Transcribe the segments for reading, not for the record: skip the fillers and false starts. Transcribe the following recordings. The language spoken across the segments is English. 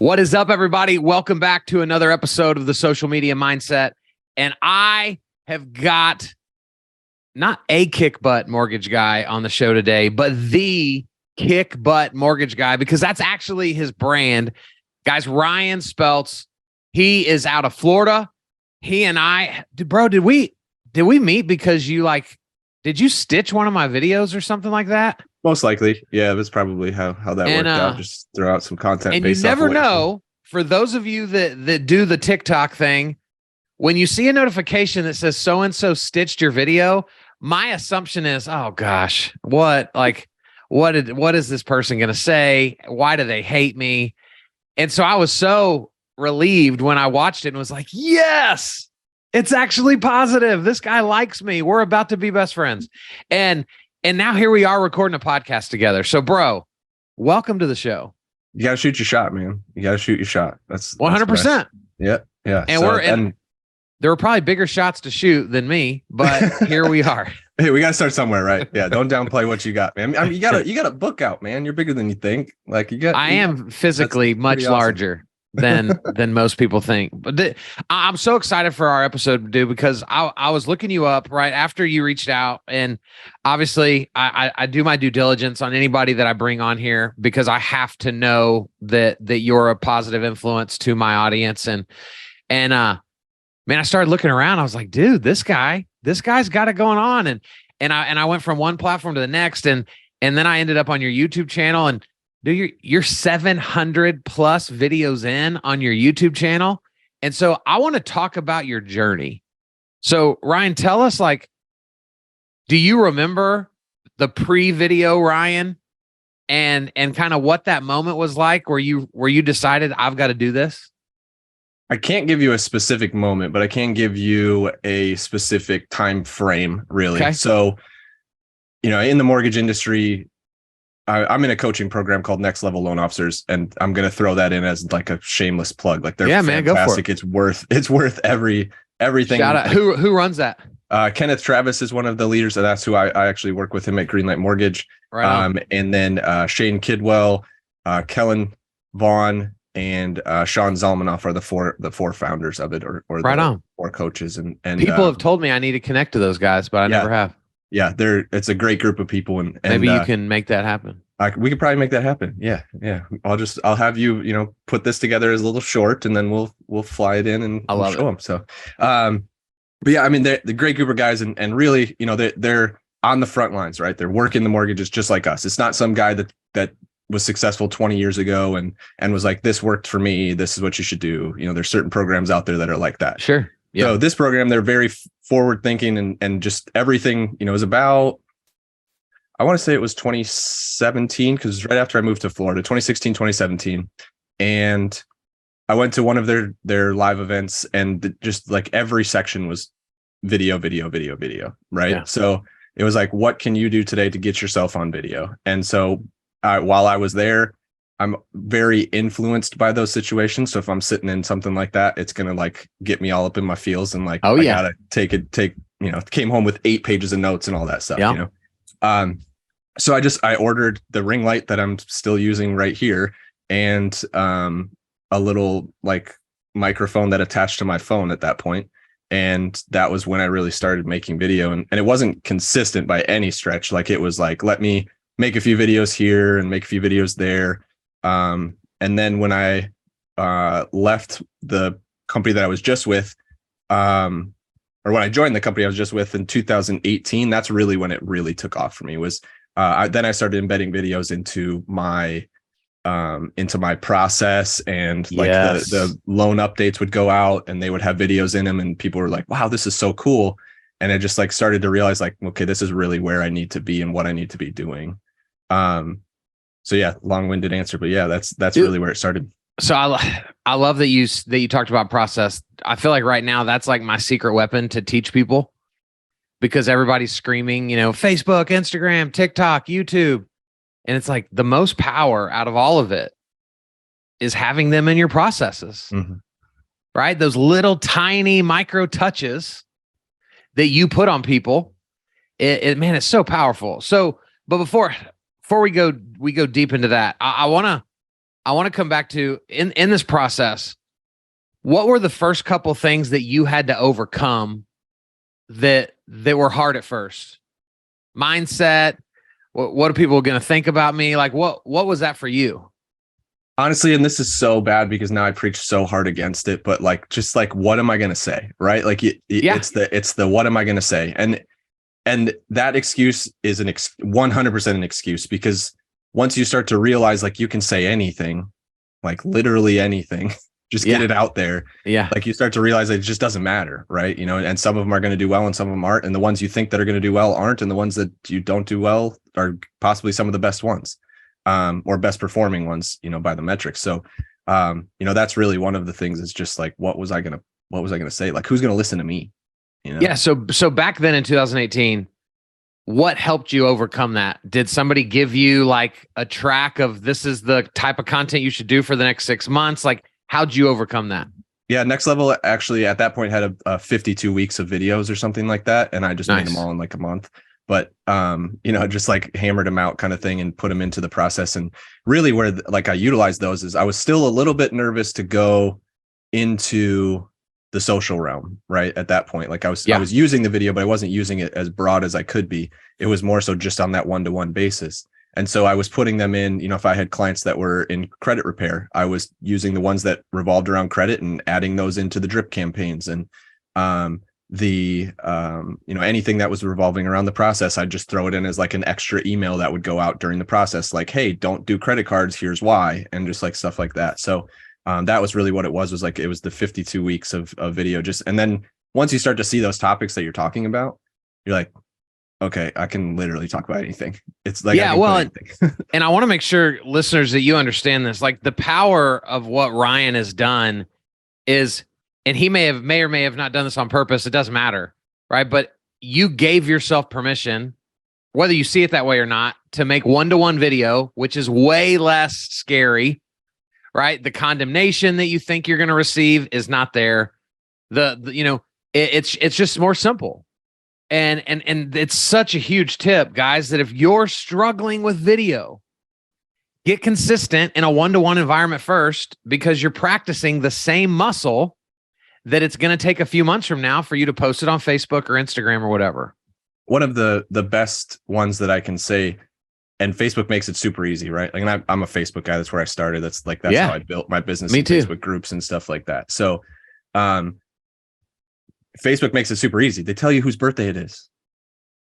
What is up, everybody? Welcome back to another episode of the Social Media Mindset. And I have got not a kick butt mortgage guy on the show today, but the kick butt mortgage guy, because that's actually his brand. Guys, Ryan SPELTZ, he is out of Florida. He and I, bro, did we meet because did you stitch one of my videos or something like that? Most likely. Yeah, that's probably how that worked out. Just throw out some content. And you never know, for those of you that do the TikTok thing, when you see a notification that says so-and-so stitched your video, my assumption is, oh gosh, what is this person going to say? Why do they hate me? And so I was so relieved when I watched it and was like, yes, it's actually positive. This guy likes me. We're about to be best friends. And now here we are recording a podcast together. So, bro, welcome to the show. You got to shoot your shot, man. You got to shoot your shot. That's 100%. Yeah. And there were probably bigger shots to shoot than me, but here we are. Hey, we got to start somewhere, right? Yeah. Don't downplay what you got, man. I mean, you got a book out, man. You're bigger than you think. I am physically much larger than most people think. But I'm so excited for our episode, dude, because I was looking you up right after you reached out, and obviously I do my due diligence on anybody that I bring on here because I have to know that you're a positive influence to my audience. And man, I started looking around. I was like, dude, this guy's got it going on. And I went from one platform to the next, and then I ended up on your YouTube channel, and dude, you're 700 plus videos in on your YouTube channel. And so I want to talk about your journey. So Ryan, tell us, do you remember the pre-video Ryan and kind of what that moment was like where you decided I've got to do this? I can't give you a specific moment, but I can give you a specific time frame, really. Okay. So, in the mortgage industry, I'm in a coaching program called Next Level Loan Officers, and I'm going to throw that in as like a shameless plug. They're fantastic. Man, go for it. It's worth everything. Shout out. Who runs that? Kenneth Travis is one of the leaders, and that's who I actually work with him at Greenlight Mortgage. Right on. And then Shane Kidwell, Kellen Vaughn, and Sean Zalmanoff are the four founders of it, or right on. Four coaches. And people have told me I need to connect to those guys, but I never have. Yeah, it's a great group of people, and maybe you can make that happen. We could probably make that happen. Yeah. I'll have you, put this together as a little short, and then we'll fly it in and we'll show them. So, but yeah, I mean, they're the great group of guys, and really, they're on the front lines, right? They're working the mortgages just like us. It's not some guy that was successful 20 years ago and was like, this worked for me. This is what you should do. There's certain programs out there that are like that. Sure. Yeah. So this program, they're very forward thinking, and just everything, is about, I want to say it was 2017, because right after I moved to Florida, 2016, 2017. And I went to one of their live events, and just like every section was video. Right. Yeah. So it was like, what can you do today to get yourself on video? And so while I was there, I'm very influenced by those situations. So if I'm sitting in something like that, it's going to get me all up in my feels, and I gotta came home with 8 pages of notes and all that stuff, So I ordered the ring light that I'm still using right here, and a little microphone that attached to my phone at that point. And that was when I really started making video, and it wasn't consistent by any stretch. It was let me make a few videos here and make a few videos there. And then when I left the company that I was just with, or when I joined the company I was just with in 2018, that's really when it really took off for me. Then I started embedding videos into my process, and the loan updates would go out and they would have videos in them, and people were like, wow, this is so cool. And I just started to realize okay, this is really where I need to be and what I need to be doing. So yeah, long-winded answer, but yeah, that's really where it started. So I love that you talked about process. I feel like right now that's my secret weapon to teach people, because everybody's screaming, Facebook, Instagram, TikTok, YouTube. And it's the most power out of all of it is having them in your processes, right? Those little tiny micro touches that you put on people. Man, it's so powerful. So, but before we go deep into that, I want I want to come back to in this process. What were the first couple things that you had to overcome that were hard at first? Mindset. What are people going to think about me? Like, what was that for you? Honestly, and this is so bad because now I preach so hard against it, but like, just like, what am I going to say? Right? Like it's the, what am I going to say? And that excuse is 100% an excuse, because once you start to realize like you can say anything, like literally anything, just get it out there. Yeah. Like you start to realize that it just doesn't matter. Right. You know, and some of them are going to do well and some of them aren't. And the ones you think that are going to do well aren't. And the ones that you don't do well are possibly some of the best ones, or best performing ones, you know, by the metrics. So, you know, that's really one of the things is just like, what was I going to say? Like, who's going to listen to me? You know? Yeah. So back then in 2018, what helped you overcome that? Did somebody give you like a track of this is the type of content you should do for the next 6 months? Like, how'd you overcome that? Yeah, Next Level actually at that point had a 52 weeks of videos or something like that, and I just made them all in like a month. But you know, just like hammered them out kind of thing and put them into the process. And really, where like I utilized those is I was still a little bit nervous to go into the social realm, right? At that point, like I was using the video, but I wasn't using it as broad as I could be. It was more so just on that one-to-one basis. And so I was putting them in, you know, if I had clients that were in credit repair, I was using the ones that revolved around credit and adding those into the drip campaigns. And you know, anything that was revolving around the process, I'd just throw it in as like an extra email that would go out during the process. Like, hey, don't do credit cards. Here's why. And just like stuff like that. So that was really what it was like, it was the 52 weeks of video. And then once you start to see those topics that you're talking about, you're like, okay, I can literally talk about anything. It's like, yeah, well, and I want to make sure listeners that you understand this, like the power of what Ryan has done is, and he may or may have not done this on purpose. It doesn't matter. Right. But you gave yourself permission, whether you see it that way or not, to make one-to-one video, which is way less scary. Right. The condemnation that you think you're going to receive is not there. You know, it's just more simple. And it's such a huge tip, guys, that if you're struggling with video, get consistent in a one-to-one environment first, because you're practicing the same muscle that it's going to take a few months from now for you to post it on Facebook or Instagram or whatever. One of the best ones that I can say, and Facebook makes it super easy, right? Like, and I'm a Facebook guy. That's where I started. That's how I built my business. Me too. Facebook groups and stuff like that. So, Facebook makes it super easy. They tell you whose birthday it is.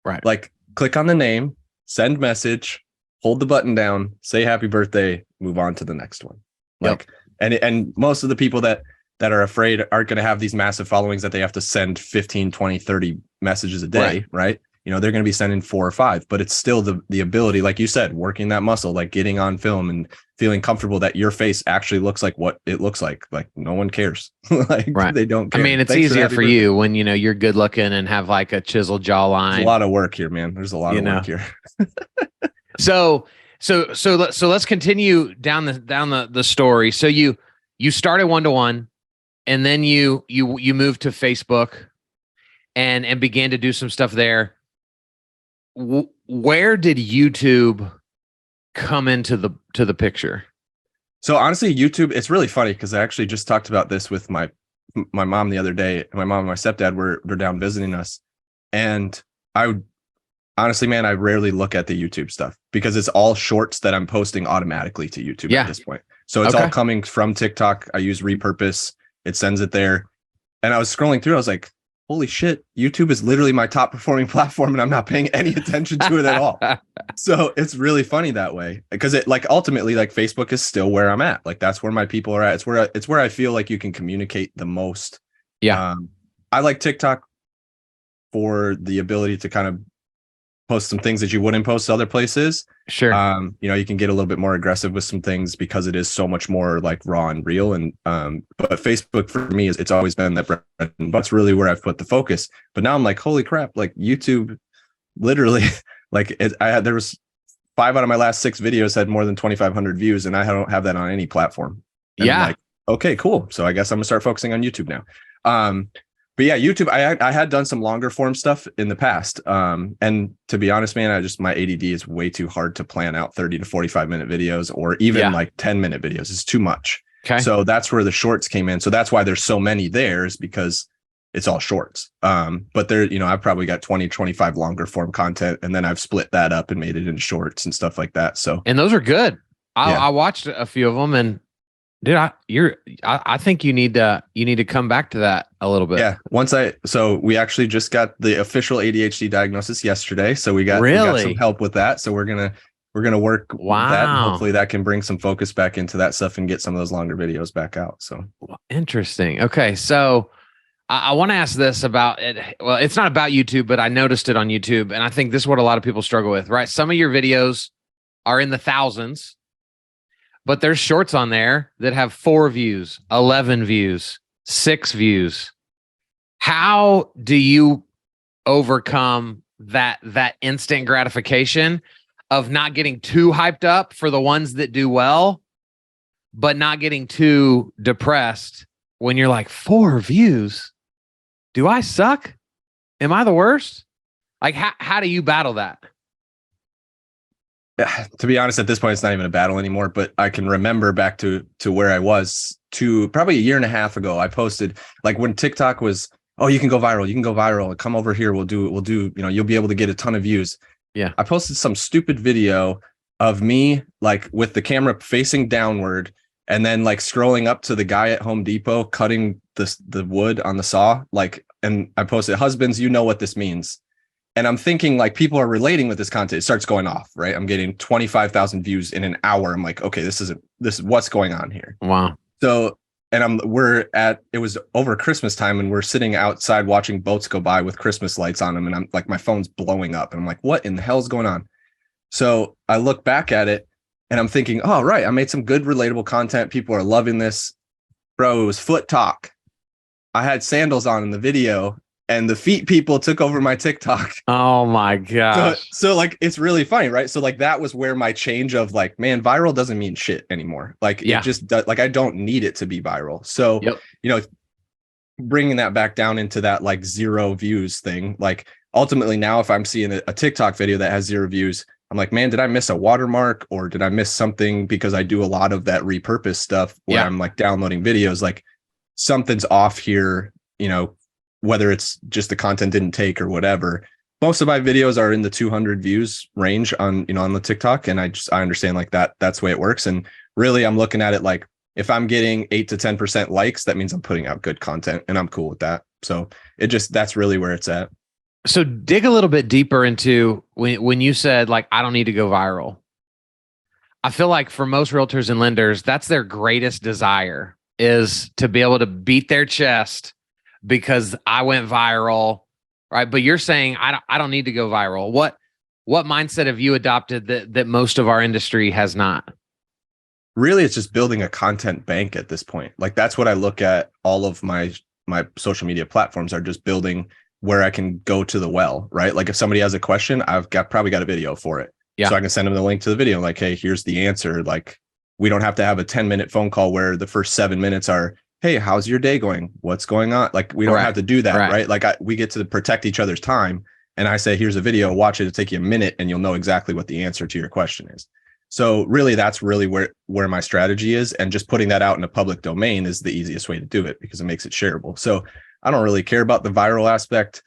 Right. Like, click on the name, send message, hold the button down, say happy birthday, move on to the next one. Like, and most of the people that are afraid aren't going to have these massive followings that they have to send 15, 20, 30 messages a day, right? You know, they're going to be sending 4 or 5, but it's still the ability, like you said, working that muscle, like getting on film and feeling comfortable that your face actually looks like what it looks like. Like, no one cares. Like, they don't care. I mean, it's easier for you when, you know, you're good looking and have like a chiseled jawline. There's a lot of work here, man. There's a lot of work here. So let's continue down the story. So you started one-to-one, and then you moved to Facebook and began to do some stuff there. Where did YouTube come into the picture? So honestly, YouTube, it's really funny because I actually just talked about this with my mom the other day. My mom and my stepdad were down visiting us, and I would honestly, man, I rarely look at the YouTube stuff because it's all shorts that I'm posting automatically to YouTube at this point. So it's all coming from TikTok. I use repurpose. It sends it there. And I was scrolling through. I was like, holy shit, YouTube is literally my top performing platform and I'm not paying any attention to it at all. So it's really funny that way, because it, like, ultimately, like, Facebook is still where I'm at. Like, that's where my people are at. It's where I feel like you can communicate the most. Yeah. I like TikTok for the ability to kind of post some things that you wouldn't post other places. Sure. You know, you can get a little bit more aggressive with some things because it is so much more like raw and real. And but Facebook for me it's always been that bread and butter's really where I've put the focus. But now I'm like, holy crap, like YouTube literally like there was 5 out of my last 6 videos had more than 2,500 views, and I don't have that on any platform. And I'm like, okay, cool. So I guess I'm gonna start focusing on YouTube now. But yeah, YouTube, I had done some longer form stuff in the past. And to be honest, man, my ADD is way too hard to plan out 30 to 45-minute videos or even like 10-minute videos. It's too much. Okay. So that's where the shorts came in. So that's why there's so many there, is because it's all shorts. But there, I've probably got 20, 25 longer form content, and then I've split that up and made it into shorts and stuff like that. So, and those are good. I watched a few of them, and dude, I think you need to come back to that a little bit. Yeah. So we actually just got the official ADHD diagnosis yesterday. So we got some help with that. So we're going to work with that. And hopefully that can bring some focus back into that stuff and get some of those longer videos back out. So interesting. Okay. So I want to ask this about it. Well, it's not about YouTube, but I noticed it on YouTube. And I think this is what a lot of people struggle with, right? Some of your videos are in the thousands, but there's shorts on there that have 4 views, 11 views, 6 views. How do you overcome that instant gratification of not getting too hyped up for the ones that do well, but not getting too depressed when you're like, 4 views? Do I suck? Am I the worst? Like, how do you battle that? Yeah, to be honest, at this point, it's not even a battle anymore, but I can remember back to where I was to probably a year and a half ago. I posted, like, when TikTok was, oh, you can go viral. Come over here. We'll do, you'll be able to get a ton of views. Yeah. I posted some stupid video of me, like, with the camera facing downward and then like scrolling up to the guy at Home Depot cutting the wood on the saw. Like, and I posted, husbands, you know what this means. And I'm thinking, like, people are relating with this content. It starts going off, right? I'm getting 25,000 views in an hour. I'm like, okay, this is what's going on here. Wow. So, and it was over Christmas time, and we're sitting outside watching boats go by with Christmas lights on them. And I'm like, my phone's blowing up, and I'm like, what in the hell is going on? So I look back at it and I'm thinking, oh, right, I made some good relatable content. People are loving this. Bro, it was foot talk. I had sandals on in the video, and the feet people took over my TikTok. Oh my gosh. So like, it's really funny, right? So like, that was where my change of like, man, viral doesn't mean shit anymore. Like, it just does, like, I don't need it to be viral. So, bringing that back down into that like 0 views thing, like, ultimately now, if I'm seeing a TikTok video that has 0 views, I'm like, man, did I miss a watermark, or did I miss something? Because I do a lot of that repurpose stuff where I'm like downloading videos, like something's off here, whether it's just the content didn't take or whatever. Most of my videos are in the 200 views range on the TikTok. And I understand like that's the way it works. And really, I'm looking at it like, if I'm getting 8 to 10% likes, that means I'm putting out good content, and I'm cool with that. So that's really where it's at. So dig a little bit deeper into when you said, like, I don't need to go viral. I feel like for most realtors and lenders, that's their greatest desire, is to be able to beat their chest because I went viral, right? But you're saying I don't need to go viral. What mindset have you adopted that most of our industry has not? Really, it's just building a content bank at this point. Like, that's what I look at. All of my social media platforms are just building where I can go to the well, right? Like, if somebody has a question, I've probably got a video for it. Yeah. So I can send them the link to the video. Like, hey, here's the answer. Like, we don't have to have a 10-minute phone call where the first 7 minutes are, hey, how's your day going? What's going on? Like, we don't have to do that, right? Like, we get to protect each other's time. And I say, here's a video, watch it. It'll take you a minute and you'll know exactly what the answer to your question is. So really, that's really where my strategy is. And just putting that out in a public domain is the easiest way to do it, because it makes it shareable. So I don't really care about the viral aspect.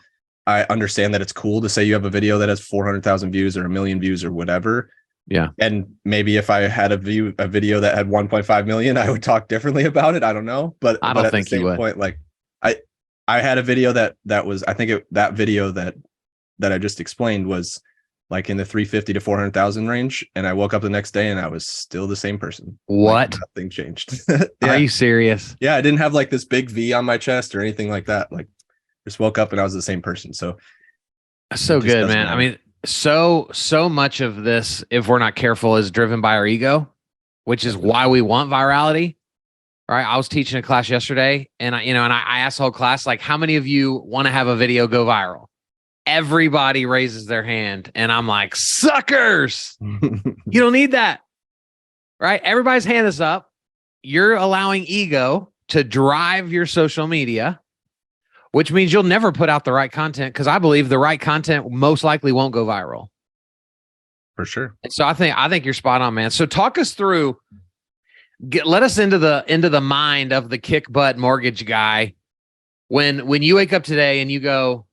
I understand that it's cool to say you have a video that has 400,000 views or 1 million views or whatever. Yeah. And maybe if I had a video that had 1.5 million, I would talk differently about it. I don't know. But I don't think you would. Point, like, I had a video that was, I think that video that I just explained was like in the 350 to 400,000 range. And I woke up the next day and I was still the same person. What? Like, nothing changed. Are you serious? Yeah. I didn't have like this big V on my chest or anything like that. Like, just woke up and I was the same person. So good, man. Matter. I mean, so much of this, if we're not careful, is driven by our ego, which is why we want virality. Right. I was teaching a class yesterday, and I asked the whole class, like, how many of you want to have a video go viral? Everybody raises their hand, and I'm like, suckers. You don't need that. Right. Everybody's hand is up. You're allowing ego to drive your social media, which means you'll never put out the right content, because I believe the right content most likely won't go viral. For sure. And so I think you're spot on, man. So talk us through, let us into the mind of the kick butt mortgage guy. When you wake up today and you go,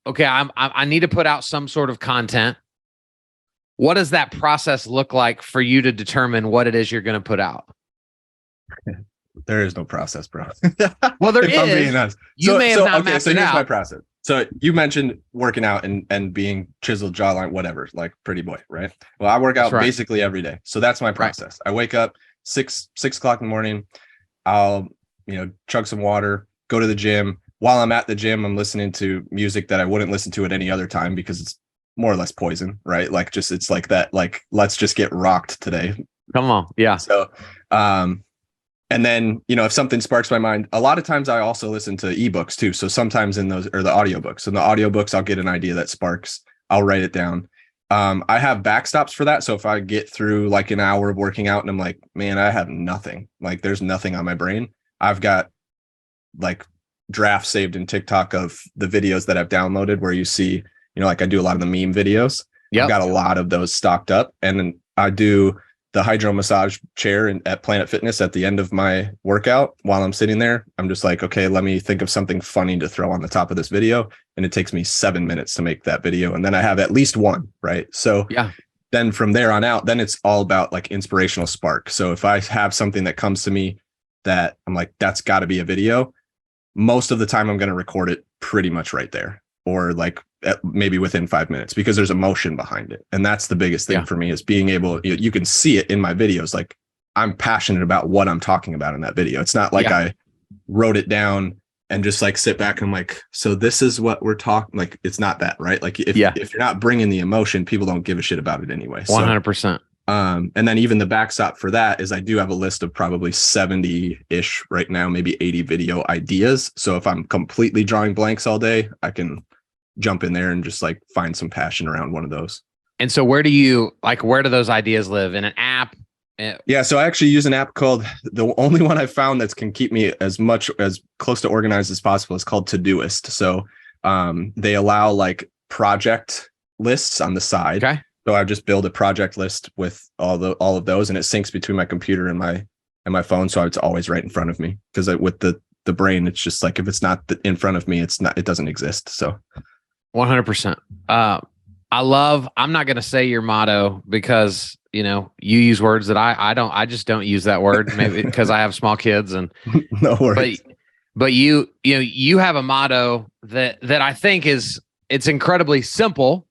okay, I need to put out some sort of content. What does that process look like for you to determine what it is you're going to put out? There is no process, bro. Well, there is. I'm being honest. You may have not mapped so it here's out. my process. So you mentioned working out and being chiseled jawline, whatever, like pretty boy, right? Well, I work out basically every day. So that's my process. Right. I wake up 6 o'clock in the morning. I'll, chug some water, go to the gym. While I'm at the gym, I'm listening to music that I wouldn't listen to at any other time because it's more or less poison, right? Like it's like that, like, let's just get rocked today. Come on. Yeah. So, and then, if something sparks my mind, a lot of times I also listen to ebooks too. So sometimes in those, or the audiobooks. In the audiobooks, I'll get an idea that sparks. I'll write it down. I have backstops for that. So if I get through like an hour of working out and I'm like, man, I have nothing, like there's nothing on my brain, I've got like drafts saved in TikTok of the videos that I've downloaded where you see, like I do a lot of the meme videos. Yep. I've got a lot of those stocked up. And then I do the hydro massage chair at Planet Fitness at the end of my workout. While I'm sitting there, I'm just like, okay, let me think of something funny to throw on the top of this video. And it takes me 7 minutes to make that video. And then I have at least one, right? So yeah. Then from there on out, then it's all about like inspirational spark. So if I have something that comes to me that I'm like, that's got to be a video, most of the time I'm going to record it pretty much right there, or like maybe within 5 minutes, because there's emotion behind it. And that's the biggest thing for me, is being able, you can see it in my videos. Like I'm passionate about what I'm talking about in that video. It's not like I wrote it down and just like sit back and I'm like, so this is what we're talking, like, it's not that, right? Like if you're not bringing the emotion, people don't give a shit about it anyway. 100%. And then even the backstop for that is I do have a list of probably 70-ish right now, maybe 80 video ideas. So if I'm completely drawing blanks all day, I can jump in there and just like find some passion around one of those. And so where do those ideas live? In an app? Yeah. So I actually use an app called, the only one I've found that can keep me as close to organized as possible is called Todoist. So they allow like project lists on the side. Okay. So I just build a project list with all of those, and it syncs between my computer and my phone. So it's always right in front of me, because with the brain, it's just like, if it's not in front of me, it doesn't exist. So 100%. I'm not going to say your motto, because, you use words that I just don't use that word, maybe because I have small kids and no worries. But you have a motto that I think it's incredibly simple,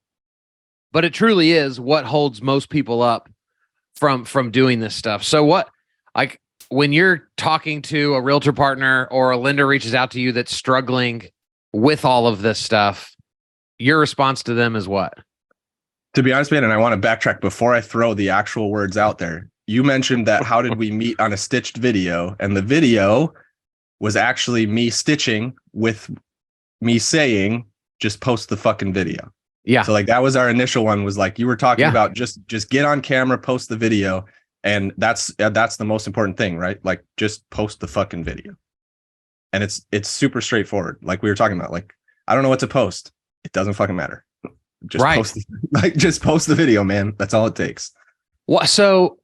but it truly is what holds most people up from doing this stuff. So what, like when you're talking to a realtor partner or a lender reaches out to you that's struggling with all of this stuff, your response to them is what? To be honest, man, and I want to backtrack before I throw the actual words out there. You mentioned that how did we meet on a stitched video? And the video was actually me stitching with me saying, just post the fucking video. Yeah. So like that was our initial one, was like, you were talking about just get on camera, post the video. And that's the most important thing, right? Like just post the fucking video. And it's super straightforward. Like we were talking about, like, I don't know what to post. It doesn't fucking matter. Just just post the video, man. That's all it takes. What? So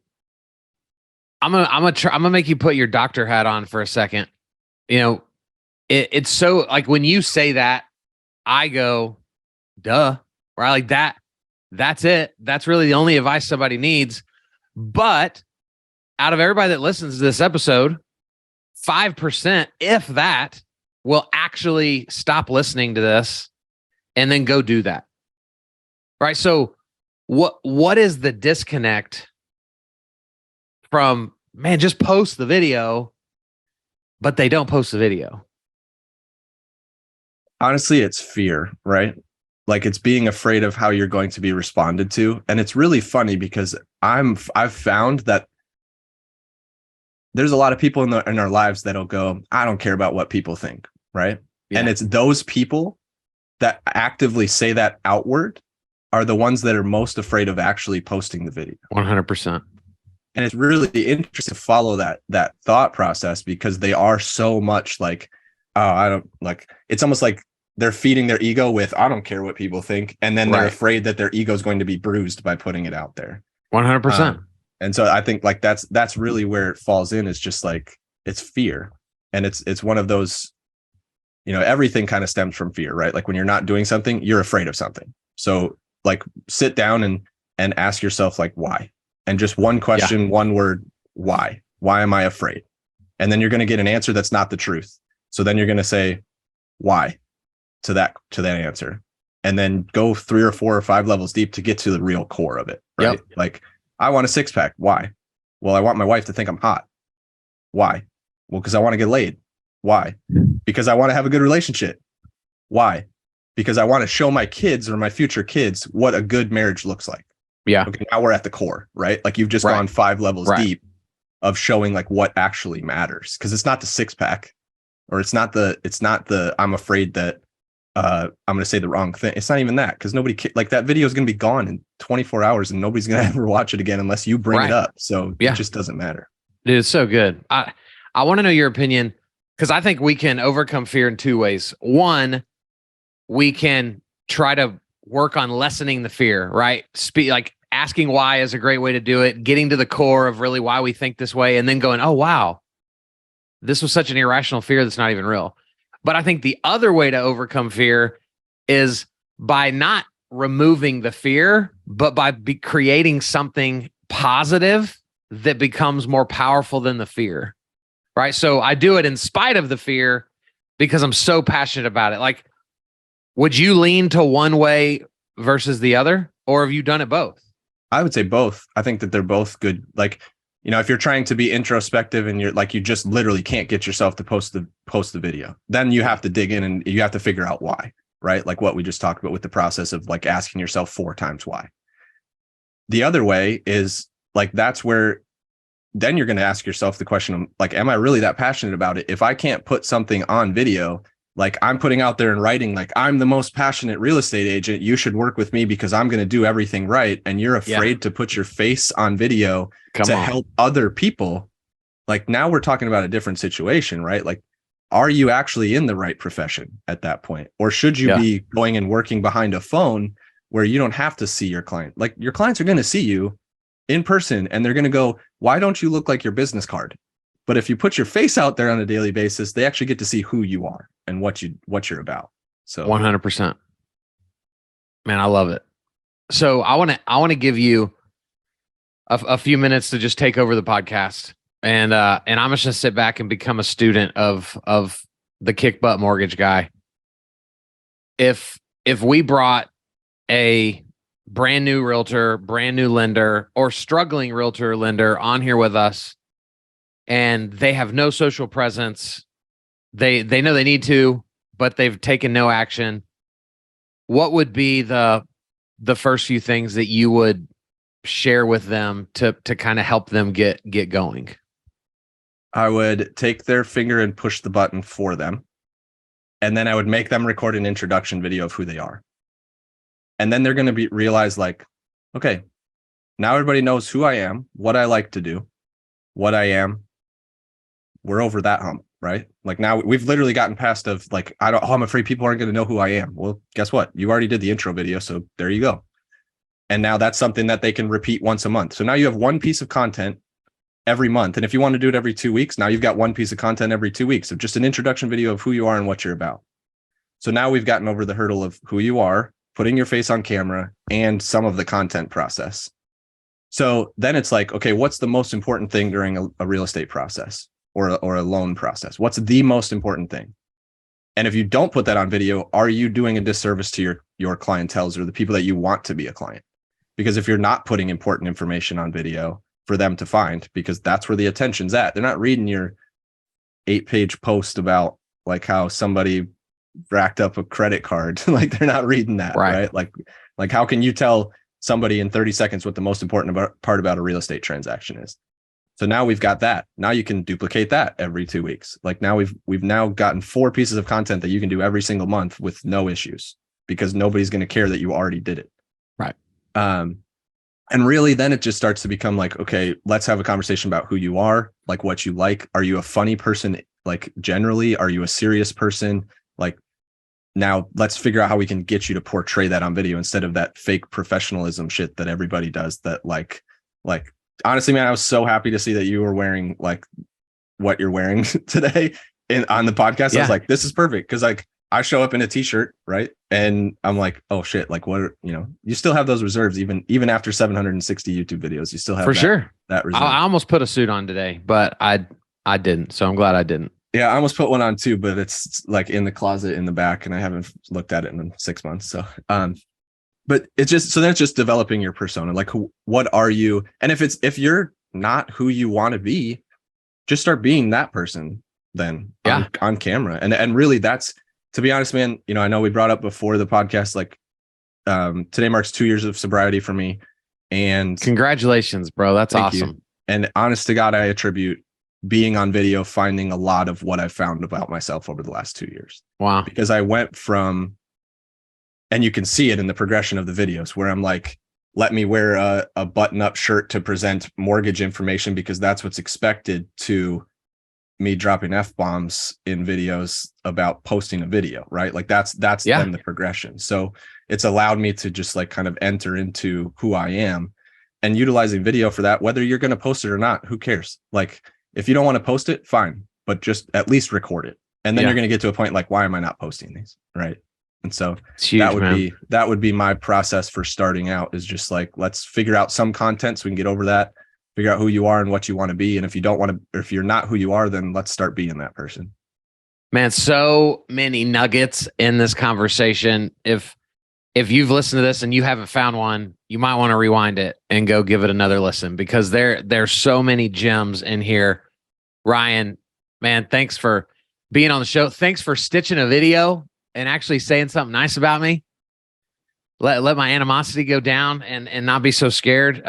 I'm gonna make you put your doctor hat on for a second. It's so, like, when you say that, I go, duh, right? Like that's it. That's really the only advice somebody needs. But out of everybody that listens to this episode, 5%, if that, will actually stop listening to this and then go do that. Right. So what is the disconnect from, man, just post the video, but they don't post the video? Honestly, it's fear, right? Like it's being afraid of how you're going to be responded to. And it's really funny because I've found that there's a lot of people in our lives that'll go, I don't care about what people think. Right. Yeah. And it's those people that actively say that outward are the ones that are most afraid of actually posting the video. 100%. And it's really interesting to follow that thought process, because they are so much like, I don't like, it's almost like they're feeding their ego with, I don't care what people think. And then they're afraid that their ego is going to be bruised by putting it out there. 100%. And so I think like that's really where it falls in. It's just like, it's fear. And it's one of those, everything kind of stems from fear, right? Like when you're not doing something, you're afraid of something. So like sit down and ask yourself like, why? And just one question, one word, why? Why am I afraid? And then you're going to get an answer that's not the truth. So then you're going to say, why to that answer? And then go 3 or 4 or 5 levels deep to get to the real core of it, right? Yep. Like, I want a 6-pack. Why? Well, I want my wife to think I'm hot. Why? Well, because I want to get laid. Why? Because I want to have a good relationship. Why? Because I want to show my kids or my future kids what a good marriage looks like. Yeah. Okay, now we're at the core, right? Like you've just gone 5 levels deep of showing like what actually matters. Because it's not the 6-pack, or it's not the I'm afraid that I'm going to say the wrong thing. It's not even that, because nobody like that video is going to be gone in 24 hours and nobody's going to ever watch it again unless you bring it up. So it just doesn't matter. Dude, it's so good. I want to know your opinion, because I think we can overcome fear in 2 ways. One, we can try to work on lessening the fear, right? Like asking why is a great way to do it, getting to the core of really why we think this way, and then going, oh, wow, this was such an irrational fear that's not even real. But I think the other way to overcome fear is by not removing the fear, but by creating something positive that becomes more powerful than the fear, right? So I do it in spite of the fear because I'm so passionate about it. Like, would you lean to one way versus the other, or have you done it both? I would say both. I think that they're both good. Like, if you're trying to be introspective and you're like, you just literally can't get yourself to post the video, then you have to dig in and you have to figure out why, right? Like what we just talked about with the process of like asking yourself 4 times why. The other way is like, that's where then you're going to ask yourself the question of like, am I really that passionate about it? If I can't put something on video, like I'm putting out there in writing, like I'm the most passionate real estate agent, you should work with me because I'm going to do everything right. And you're afraid to put your face on video help other people. Like now we're talking about a different situation, right? Like, are you actually in the right profession at that point? Or should you be going and working behind a phone where you don't have to see your client? Like your clients are going to see you in person and they're going to go, why don't you look like your business card? But if you put your face out there on a daily basis, they actually get to see who you are and what you're about. So 100%, man, I love it. So I want to give you a few minutes to just take over the podcast, and I'm just gonna sit back and become a student of the kick butt mortgage guy. If we brought a brand new realtor, brand new lender, or struggling realtor or lender on here with us, and they have no social presence, they know they need to, but they've taken no action, what would be the first few things that you would share with them to kind of help them get going? I would take their finger and push the button for them. And then I would make them record an introduction video of who they are. And then they're going to realize like, okay, now everybody knows who I am, what I like to do, what I am. We're over that hump, right? Like now we've literally gotten past of like, I'm afraid people aren't going to know who I am. Well, guess what? You already did the intro video. So there you go. And now that's something that they can repeat once a month. So now you have one piece of content every month. And if you want to do it every 2 weeks, now you've got one piece of content every 2 weeks of just an introduction video of who you are and what you're about. So now we've gotten over the hurdle of who you are, putting your face on camera, and some of the content process. So then it's like, okay, what's the most important thing during a real estate process or a loan process? What's the most important thing? And if you don't put that on video, are you doing a disservice to your clientels or the people that you want to be a client? Because if you're not putting important information on video for them to find, because that's where the attention's at. They're not reading your 8-page post about like how somebody racked up a credit card. Like they're not reading that, right? Like how can you tell somebody in 30 seconds what the most important part about a real estate transaction is? So now we've got that. Now you can duplicate that every 2 weeks. Like now we've now gotten 4 pieces of content that you can do every single month with no issues, because nobody's going to care that you already did it. Right. And really then it just starts to become like, okay, let's have a conversation about who you are, like what you like. Are you a funny person Like, generally, are you a serious person? Like, now let's figure out how we can get you to portray that on video instead of that fake professionalism shit that everybody does. That like honestly, man, I was so happy to see that you were wearing like what you're wearing today on the podcast. I was like, this is perfect. Cause like I show up in a t-shirt, right? And I'm like, oh shit, like what are, you still have those reserves even after 760 YouTube videos, you still have for sure that reserve. I almost put a suit on today, but I didn't. So I'm glad I didn't. Yeah, I almost put one on too, but it's like in the closet in the back and I haven't looked at it in 6 months. So, but it's just, so that's just developing your persona. Like, what are you? And if you're not who you want to be, just start being that person then on camera. And really that's, to be honest, man, I know we brought up before the podcast, like, today marks 2 years of sobriety for me, and congratulations, bro. That's awesome. You. And honest to God, I attribute being on video, finding a lot of what I found about myself over the last 2 years. Wow. Because I went from, and you can see it in the progression of the videos where I'm like, let me wear a button-up shirt to present mortgage information because that's what's expected, to me dropping F-bombs in videos about posting a video, right? Like that's then the progression. So it's allowed me to just like kind of enter into who I am, and utilizing video for that, whether you're going to post it or not, who cares? Like, if you don't want to post it, fine, but just at least record it. And then you're going to get to a point like, why am I not posting these? Right. And so huge, that would be my process for starting out, is just like, let's figure out some content so we can get over that, figure out who you are and what you want to be. And if you don't want to, or if you're not who you are, then let's start being that person. Man, so many nuggets in this conversation. If you've listened to this and you haven't found one, you might want to rewind it and go give it another listen, because there's so many gems in here. Ryan, man, thanks for being on the show. Thanks for stitching a video and actually saying something nice about me. Let my animosity go down and not be so scared.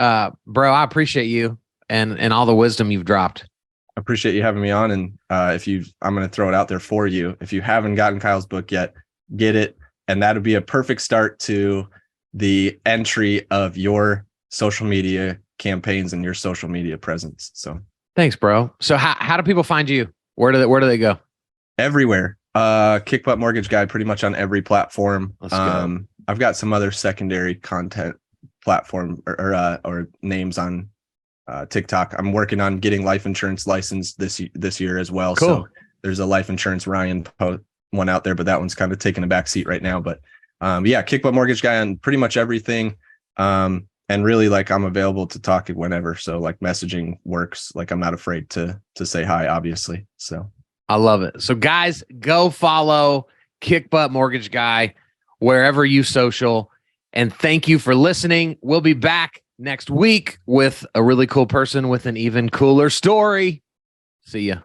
Bro, I appreciate you and all the wisdom you've dropped. I appreciate you having me on. And I'm going to throw it out there for you. If you haven't gotten Kyle's book yet, get it. And that would be a perfect start to the entry of your social media campaigns and your social media presence. So thanks, bro. So how do people find you? Where do they go? Everywhere. Kick Butt Mortgage Guy, pretty much on every platform. Let's go. I've got some other secondary content platform or names on TikTok. I'm working on getting life insurance licensed this year as well. Cool. So there's a life insurance Ryan one out there, but that one's kind of taking a back seat right now. But Kick Butt Mortgage Guy on pretty much everything. And really, like, I'm available to talk whenever. So like messaging works. Like, I'm not afraid to say hi, obviously. So I love it. So guys, go follow Kick Butt Mortgage Guy wherever you social. And thank you for listening. We'll be back next week with a really cool person with an even cooler story. See ya.